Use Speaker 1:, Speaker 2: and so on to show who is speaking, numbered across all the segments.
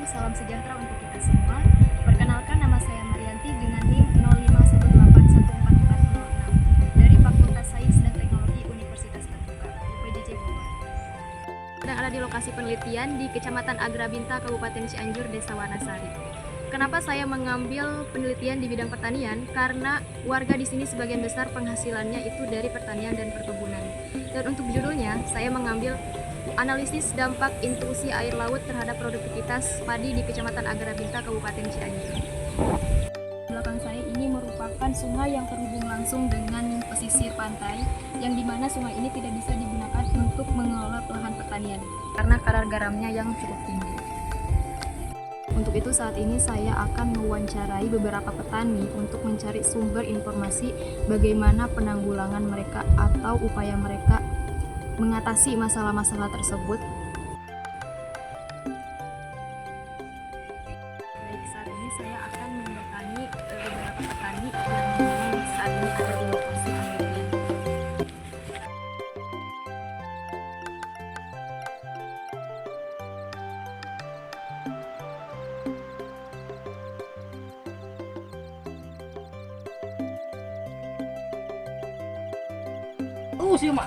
Speaker 1: salam sejahtera untuk kita semua. Perkenalkan, nama saya Marianti dengan NIM 0518144406 dari Fakultas Sains dan Teknologi Universitas Terbuka, UPJJ Bogor. Sedang ada di lokasi penelitian di Kecamatan Agrabinta, Kabupaten Cianjur, Desa Wanasari. Kenapa saya mengambil penelitian di bidang pertanian? Karena warga di sini sebagian besar penghasilannya itu dari pertanian dan perkebunan. Dan untuk judulnya, saya mengambil analisis dampak intrusi air laut terhadap produktivitas padi di Kecamatan Agrabinta, Kabupaten Cianjur. Belakang saya ini merupakan sungai yang terhubung langsung dengan pesisir pantai, yang dimana sungai ini tidak bisa digunakan untuk mengelola lahan pertanian karena kadar garamnya yang cukup tinggi. Untuk itu saat ini saya akan mewawancarai beberapa petani untuk mencari sumber informasi bagaimana penanggulangan mereka atau upaya mereka mengatasi masalah-masalah tersebut. Baik, saat ini saya akan mendatangi beberapa petani yang saat ini ada di lokasi penelitian.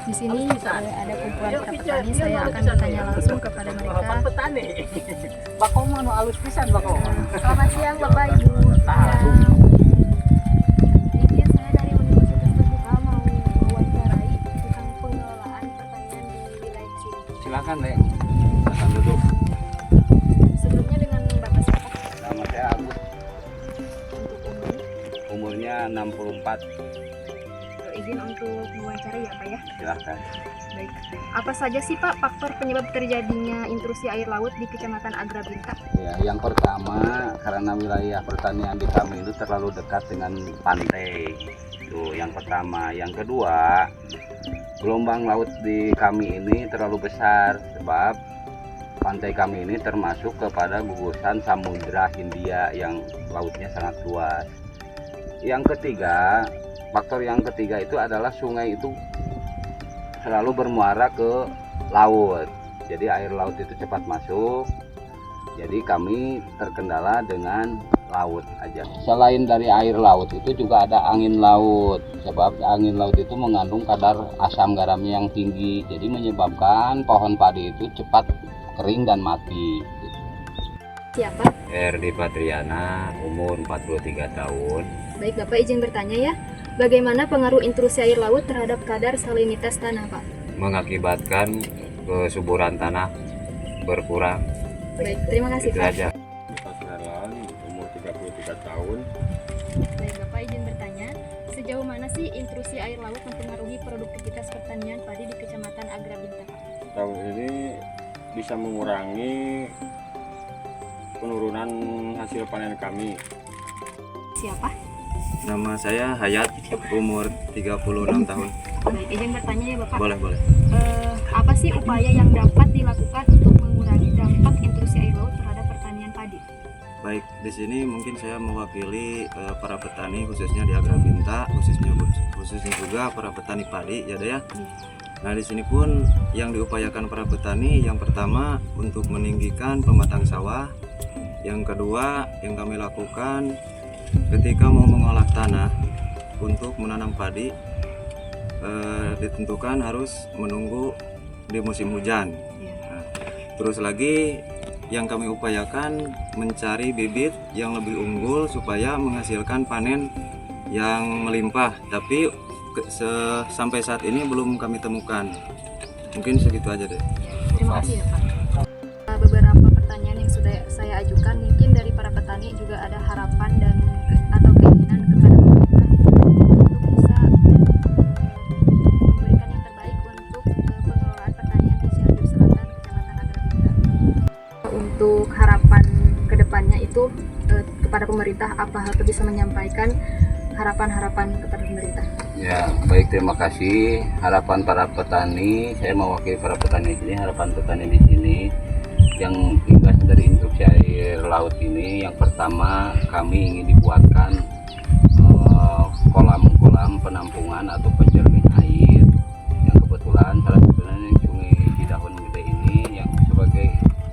Speaker 1: Di sini ada kumpulan para petani. Saya akan bertanya langsung kepada mereka.
Speaker 2: Petani. Bako mano alus pisan bako.
Speaker 1: Selamat siang Bapak Ibu. Ini saya dari Universitas Terbuka mau mewawancarai tentang pengelolaan pertanian di wilayah sini.
Speaker 2: Silakan, Dek. Silakan duduk.
Speaker 1: Sebelumnya dengan Bapak siapa?
Speaker 2: Nama saya Agus.
Speaker 1: Untuk
Speaker 2: Umurnya 64.
Speaker 1: izin untuk mewawancarai ya Pak ya?
Speaker 2: Silakan.
Speaker 1: Baik. Apa saja sih Pak faktor penyebab terjadinya intrusi air laut di Kecamatan Agrabinta?
Speaker 2: Ya, yang pertama karena wilayah pertanian di kami itu terlalu dekat dengan pantai. Itu yang pertama. Yang kedua, gelombang laut di kami ini terlalu besar sebab pantai kami ini termasuk kepada gugusan Samudra Hindia yang lautnya sangat luas. Yang ketiga, faktor yang ketiga itu adalah sungai itu selalu bermuara ke laut. Jadi air laut itu cepat masuk. Jadi kami terkendala dengan laut aja. Selain dari air laut itu juga ada angin laut. Sebab angin laut itu mengandung kadar asam garamnya yang tinggi. Jadi menyebabkan pohon padi itu cepat kering dan mati.
Speaker 1: Siapa?
Speaker 2: Erdi Patriana, umur 43 tahun.
Speaker 1: Baik Bapak, izin bertanya ya. Bagaimana pengaruh intrusi air laut terhadap kadar salinitas tanah Pak?
Speaker 2: Mengakibatkan kesuburan tanah berkurang.
Speaker 1: Baik, terima kasih
Speaker 2: Itu
Speaker 1: Pak.
Speaker 2: aja. Pasaran, umur 33 tahun.
Speaker 1: Baik Bapak, izin bertanya, sejauh mana sih intrusi air laut mempengaruhi produktivitas pertanian padi di Kecamatan Agrabinta?
Speaker 3: Tahun ini bisa mengurangi penurunan hasil panen kami.
Speaker 1: Siapa?
Speaker 3: Nama saya Hayat, umur 36 tahun.
Speaker 1: Baik, izin bertanya ya Bapak.
Speaker 3: Boleh.
Speaker 1: Apa sih upaya yang dapat dilakukan untuk mengurangi dampak intrusi air laut terhadap pertanian padi?
Speaker 3: Baik, di sini mungkin saya mewakili para petani khususnya di Agrabinta, khususnya juga para petani padi ya Dea. Nah, di sini pun yang diupayakan para petani yang pertama untuk meninggikan pematang sawah. Yang kedua yang kami lakukan ketika mau mengolah tanah untuk menanam padi, ditentukan harus menunggu di musim hujan. Nah, terus lagi yang kami upayakan mencari bibit yang lebih unggul supaya menghasilkan panen yang melimpah, tapi sampai saat ini belum kami temukan. Mungkin segitu aja deh.
Speaker 1: Terima kasih ya Pak. Beberapa pertanyaan yang sudah saya ajukan, mungkin dari para petani juga ada harapan dan atau keinginan kepada pemerintah untuk bisa memberikan yang terbaik untuk pengelolaan pertanian di Cianjur Selatan, Kecamatan Agrabinta. Untuk harapan kedepannya itu kepada pemerintah, apa hal itu bisa menyampaikan harapan-harapan kepada pemerintah?
Speaker 2: Ya, baik, terima kasih. Harapan para petani, saya mewakili para petani di sini. Harapan petani di sini yang imbas dari intrusi air laut ini, yang pertama kami ingin dibuatkan kolam-kolam penampungan atau penjernih air yang kebetulan salah satunya Sungai Cidahun Gede ini yang sebagai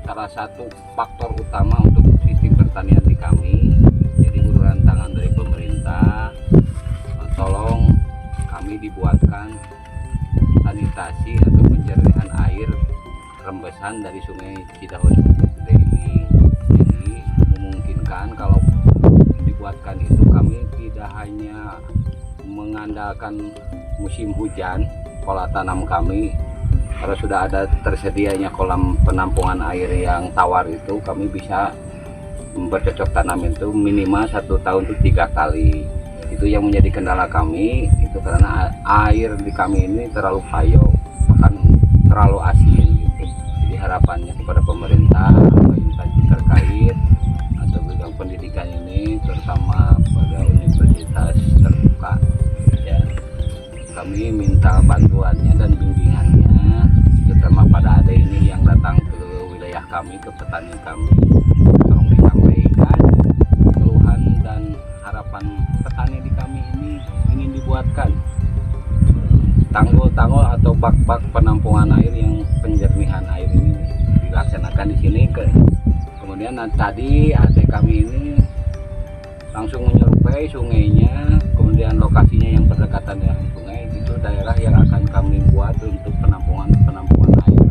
Speaker 2: salah satu faktor utama untuk sistem pertanian di kami. Jadi uluran tangan dari pemerintah, tolong kami dibuatkan sanitasi atau penjernihan air rembesan dari Sungai Cidahu Gede ini. Jadi memungkinkan kalau dibuatkan itu kami tidak hanya mengandalkan musim hujan pola tanam kami. Kalau sudah ada tersedianya kolam penampungan air yang tawar itu, kami bisa bercocok tanam itu minimal 1 tahun itu 3 kali. Itu yang menjadi kendala kami, itu karena air di kami ini terlalu payo, bahkan terlalu asin gitu. Jadi harapannya kepada pemerintah atau instansi terkait atau bidang pendidikan ini, terutama pada universitas terbuka, ya, kami minta bantuannya dan bimbingannya, terutama pada adik ini yang datang ke wilayah kami, ke petani kami. Tolong disampaikan keluhan dan harapan petani di kami ini ingin dibuatkan tanggul-tanggul atau bak-bak penampungan air yang penjernihan air ini dilaksanakan di sini. Kemudian tadi adik kami ini langsung menyerupai sungainya, kemudian lokasinya yang berdekatan dengan sungai itu daerah yang akan kami buat untuk penampungan air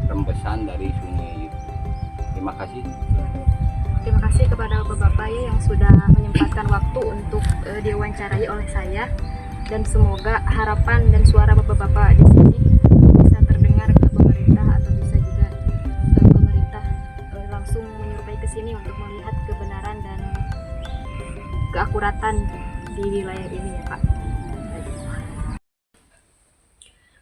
Speaker 2: rembesan dari sungai itu. Terima kasih.
Speaker 1: Terima kasih kepada Bapak-Bapak ya yang sudah menyempatkan waktu untuk diwawancarai oleh saya, dan semoga harapan dan suara Bapak-Bapak di sini bisa terdengar ke pemerintah, atau bisa juga pemerintah langsung menyerupai ke sini untuk melihat kebenaran dan keakuratan di wilayah ini ya Pak.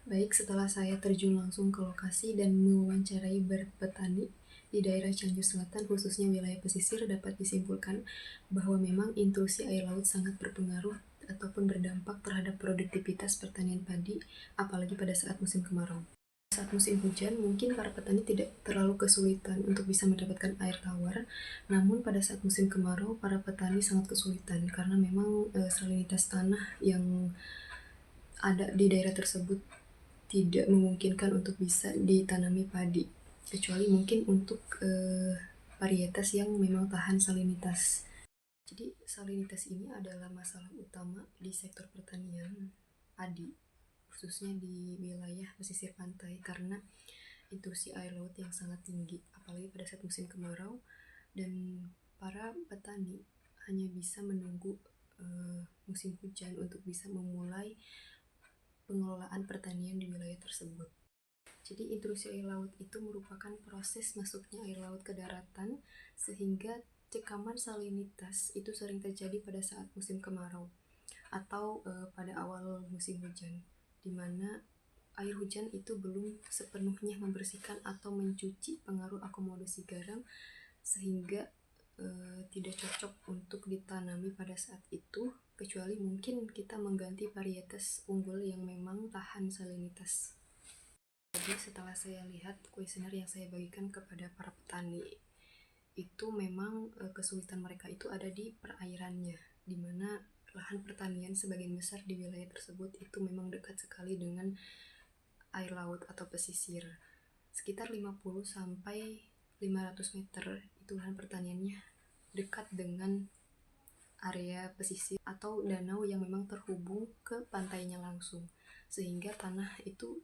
Speaker 4: Baik, setelah saya terjun langsung ke lokasi dan mewawancarai berpetani di daerah Cianjur Selatan, khususnya wilayah pesisir, dapat disimpulkan bahwa memang intrusi air laut sangat berpengaruh ataupun berdampak terhadap produktivitas pertanian padi, apalagi pada saat musim kemarau. Saat musim hujan, mungkin para petani tidak terlalu kesulitan untuk bisa mendapatkan air tawar, namun pada saat musim kemarau, para petani sangat kesulitan karena memang salinitas tanah yang ada di daerah tersebut tidak memungkinkan untuk bisa ditanami padi, kecuali mungkin untuk varietas yang memang tahan salinitas. Jadi salinitas ini adalah masalah utama di sektor pertanian padi, khususnya di wilayah pesisir pantai, karena intrusi air laut yang sangat tinggi, apalagi pada saat musim kemarau, dan para petani hanya bisa menunggu musim hujan untuk bisa memulai pengelolaan pertanian di wilayah tersebut. Jadi intrusi air laut itu merupakan proses masuknya air laut ke daratan, sehingga cekaman salinitas itu sering terjadi pada saat musim kemarau atau pada awal musim hujan, di mana air hujan itu belum sepenuhnya membersihkan atau mencuci pengaruh akomodasi garam, sehingga tidak cocok untuk ditanami pada saat itu, kecuali mungkin kita mengganti varietas unggul yang memang tahan salinitas. Jadi setelah saya lihat kuesioner yang saya bagikan kepada para petani, itu memang kesulitan mereka itu ada di perairannya, di mana lahan pertanian sebagian besar di wilayah tersebut itu memang dekat sekali dengan air laut atau pesisir. Sekitar 50 sampai 500 meter itu lahan pertaniannya dekat dengan area pesisir atau danau yang memang terhubung ke pantainya langsung, sehingga tanah itu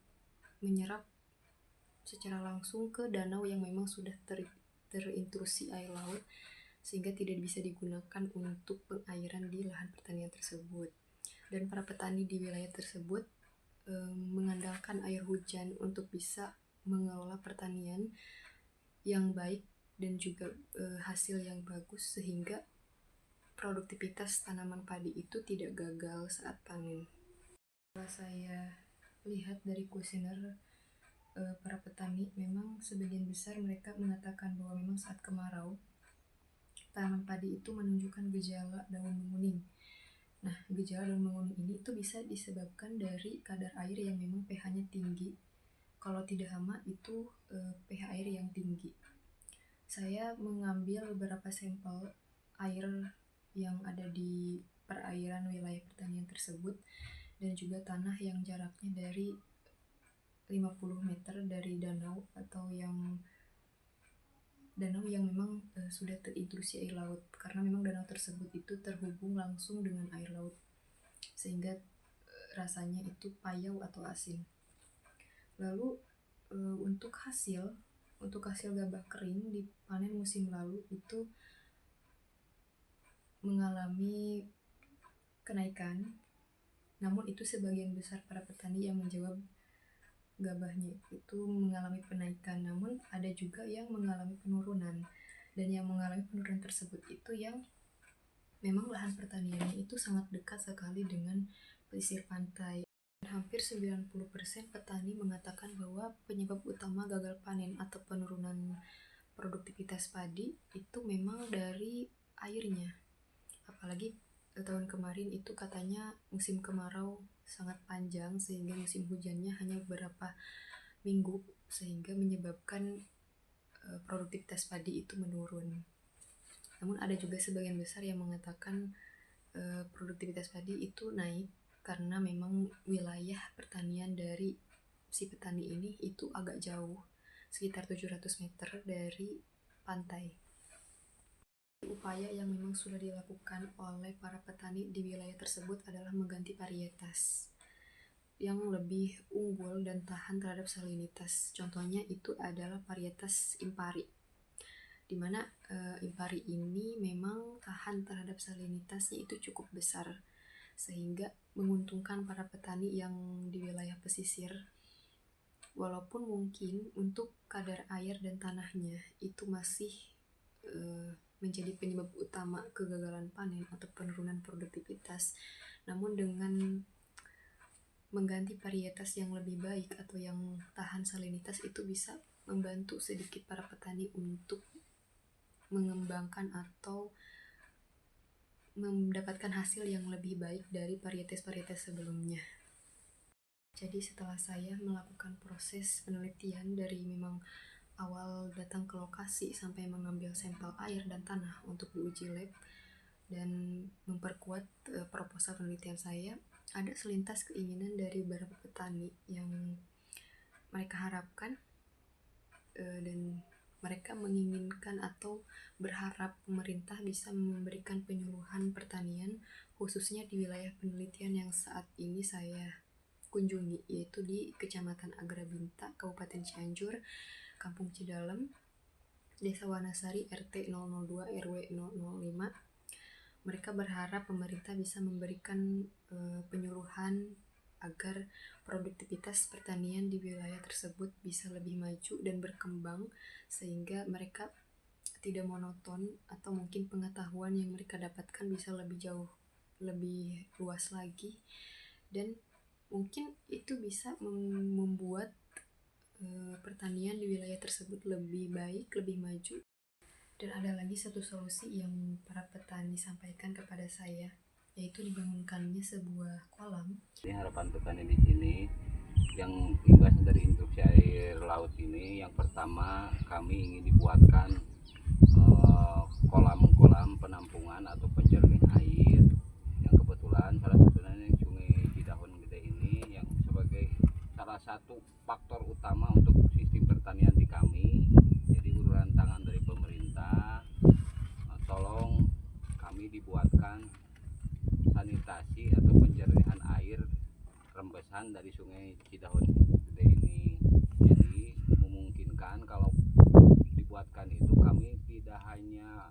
Speaker 4: menyerap secara langsung ke danau yang memang sudah terintrusi air laut, sehingga tidak bisa digunakan untuk pengairan di lahan pertanian tersebut. Dan para petani di wilayah tersebut mengandalkan air hujan untuk bisa mengelola pertanian yang baik dan juga hasil yang bagus, sehingga produktivitas tanaman padi itu tidak gagal saat panen. Setelah saya lihat dari kuesioner para petani, memang sebagian besar mereka mengatakan bahwa memang saat kemarau tanaman padi itu menunjukkan gejala daun menguning. Nah, gejala daun menguning ini itu bisa disebabkan dari kadar air yang memang pH-nya tinggi. Kalau tidak hama itu pH air yang tinggi. Saya mengambil beberapa sampel air yang ada di perairan wilayah pertanian tersebut, dan juga tanah yang jaraknya dari 50 meter dari danau atau yang danau yang memang sudah terintrusi air laut, karena memang danau tersebut itu terhubung langsung dengan air laut sehingga rasanya itu payau atau asin. Lalu untuk hasil gabah kering di panen musim lalu itu mengalami kenaikan, namun itu sebagian besar para petani yang menjawab gabahnya itu mengalami penaikan, namun ada juga yang mengalami penurunan, dan yang mengalami penurunan tersebut itu yang memang lahan pertaniannya itu sangat dekat sekali dengan pesisir pantai. Hampir 90% petani mengatakan bahwa penyebab utama gagal panen atau penurunan produktivitas padi itu memang dari airnya. Apalagi tahun kemarin itu katanya musim kemarau sangat panjang sehingga musim hujannya hanya beberapa minggu, sehingga menyebabkan produktivitas padi itu menurun. Namun ada juga sebagian besar yang mengatakan produktivitas padi itu naik karena memang wilayah pertanian dari si petani ini itu agak jauh, sekitar 700 meter dari pantai. Upaya yang memang sudah dilakukan oleh para petani di wilayah tersebut adalah mengganti varietas yang lebih unggul dan tahan terhadap salinitas. Contohnya itu adalah varietas Impari, di mana Impari ini memang tahan terhadap salinitasnya itu cukup besar, sehingga menguntungkan para petani yang di wilayah pesisir. Walaupun mungkin untuk kadar air dan tanahnya itu masih menjadi penyebab utama kegagalan panen atau penurunan produktivitas, namun dengan mengganti varietas yang lebih baik atau yang tahan salinitas itu bisa membantu sedikit para petani untuk mengembangkan atau mendapatkan hasil yang lebih baik dari varietas-varietas sebelumnya. Jadi setelah saya melakukan proses penelitian dari memang awal datang ke lokasi sampai mengambil sampel air dan tanah untuk diuji lab dan memperkuat proposal penelitian saya, ada selintas keinginan dari beberapa petani yang mereka harapkan dan mereka menginginkan atau berharap pemerintah bisa memberikan penyuluhan pertanian khususnya di wilayah penelitian yang saat ini saya kunjungi, yaitu di Kecamatan Agrabinta, Kabupaten Cianjur, Kampung Cidalem, Desa Wanasari, RT 002 RW 005. Mereka berharap pemerintah bisa memberikan penyuluhan agar produktivitas pertanian di wilayah tersebut bisa lebih maju dan berkembang, sehingga mereka tidak monoton atau mungkin pengetahuan yang mereka dapatkan bisa lebih jauh, lebih luas lagi, dan mungkin itu bisa membuat pertanian di wilayah tersebut lebih baik, lebih maju. Dan ada lagi satu solusi yang para petani sampaikan kepada saya, yaitu dibangunkannya sebuah kolam.
Speaker 2: Ini harapan petani di sini yang imbas dari instruksi air laut ini, yang pertama kami ingin dibuatkan kolam-kolam penampungan atau penjernih air, yang kebetulan salah satunya Sungai Cidahun Gede ini yang sebagai salah satu faktor utama untuk sistem pertanian di kami. Jadi uluran tangan dari pemerintah, tolong kami dibuatkan sanitasi atau penjernihan air rembesan dari Sungai Cidahun Gede ini. Jadi memungkinkan kalau dibuatkan itu kami tidak hanya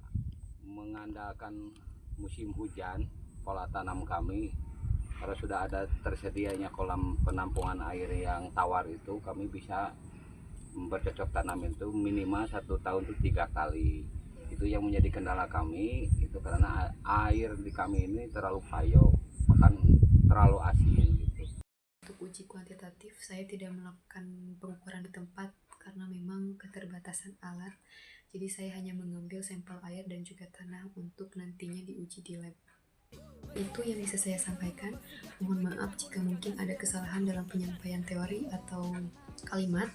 Speaker 2: mengandalkan musim hujan pola tanam kami. Kalau sudah ada tersedianya kolam penampungan air yang tawar itu, kami bisa bercocok tanam itu minimal 1 tahun itu 3 kali. Itu yang menjadi kendala kami, itu karena air di kami ini terlalu payau, bahkan terlalu asin gitu.
Speaker 4: Untuk uji kuantitatif, saya tidak melakukan pengukuran di tempat karena memang keterbatasan alat. Jadi saya hanya mengambil sampel air dan juga tanah untuk nantinya diuji di lab. Itu yang bisa saya sampaikan. Mohon maaf jika mungkin ada kesalahan dalam penyampaian teori atau kalimat.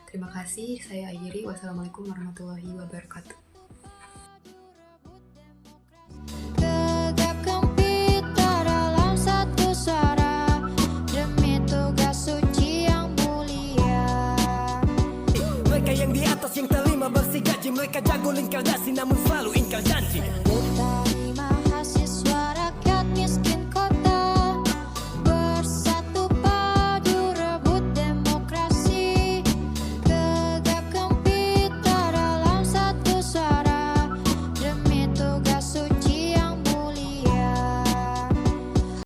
Speaker 4: Terima kasih, saya akhiri. Wassalamualaikum warahmatullahi wabarakatuh.
Speaker 5: Tegakkan kita dalam satu suara demi tugas suci yang mulia.
Speaker 6: Mereka yang di atas yang terima bersih gaji mereka Mereka jago lingkar dasi namun selalu ingkar janji.